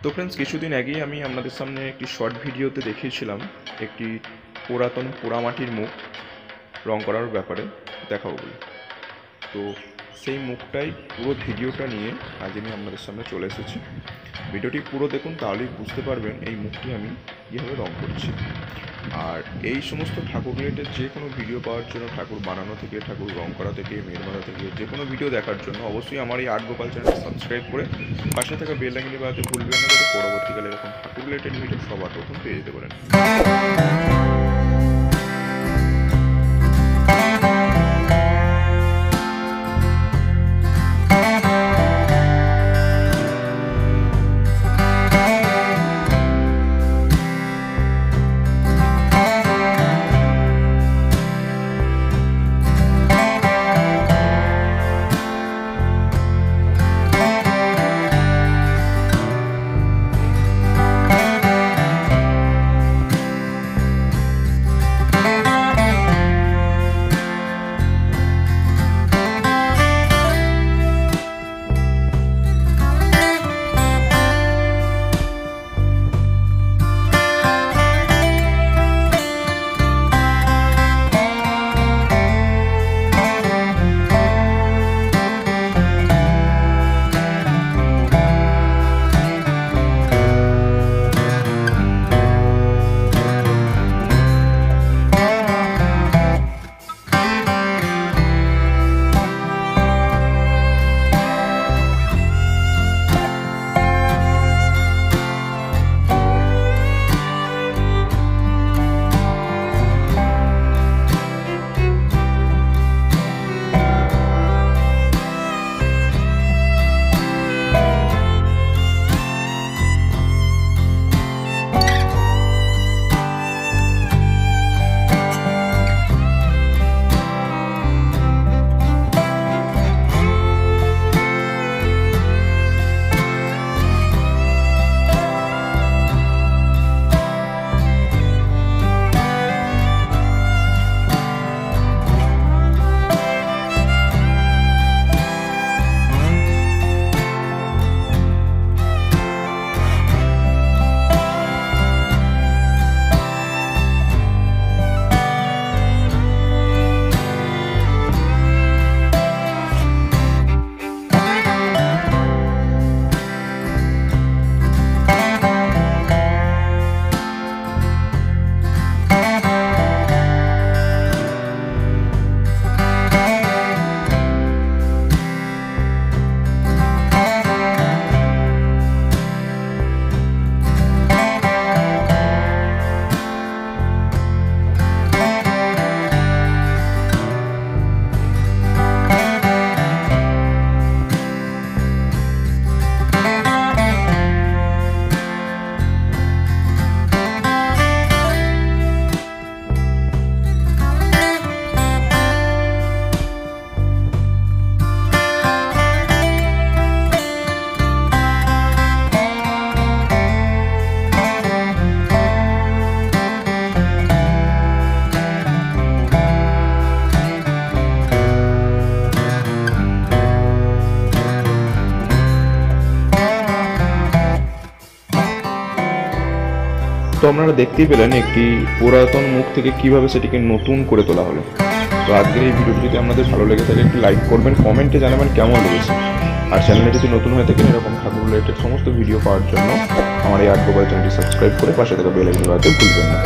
তো फ्रेंड्स কিছুদিন আগেই আমি আপনাদের সামনে একটি শর্ট ভিডিওতে দেখিয়েছিলাম একটি পুরাতন পোড়ামাটির মুখ রং করার ব্যাপারে দেখাবো বলে। তো সেই মুখটাই পুরো ভিডিওটা নিয়ে আজ আমি আপনাদের সামনে চলে এসেছি। ভিডিওটি পুরো দেখুন, তাহলেই বুঝতে পারবেন এই মুখটি আমি কীভাবে রং করছি। আর এই সমস্ত ঠাকুর রিলেটেড যে কোনো ভিডিও পাওয়ার জন্য, ঠাকুর বানানো থেকে ঠাকুর রং করা থেকে মেরমারা থেকে যে কোনো ভিডিও দেখার জন্য অবশ্যই আমার এই আর্ট গোপাল চ্যানেলটি সাবস্ক্রাইব করে পাশে থাকা বেল আইকনটি বাজাতে ভুলবেন না, যাতে পরবর্তীকালে এরকম ঠাকুর রিলেটেড ভিডিও সবার প্রথম পেয়ে যেতে পারেন। তো আপনারা দেখতেই পেলেন একটি পুরাতন মুখ থেকে কিভাবে সেটিকে নতুন করে তোলা হলো। তো আজকের এই ভিডিওটি যদি আপনাদের ভালো লেগে থাকে একটি লাইক করবেন, কমেন্টে জানাবেন কেমন লেগেছে। আর চ্যানেলে যদি নতুন হয়ে থাকেন এরকম ঠাকুর রিলেটেড সমস্ত ভিডিও পাওয়ার জন্য আমার এই আর্ট গোপাল চ্যানেলটি সাবস্ক্রাইব করে পাশে থাকা বেল আইকন বাজাতে ভুলবেন না।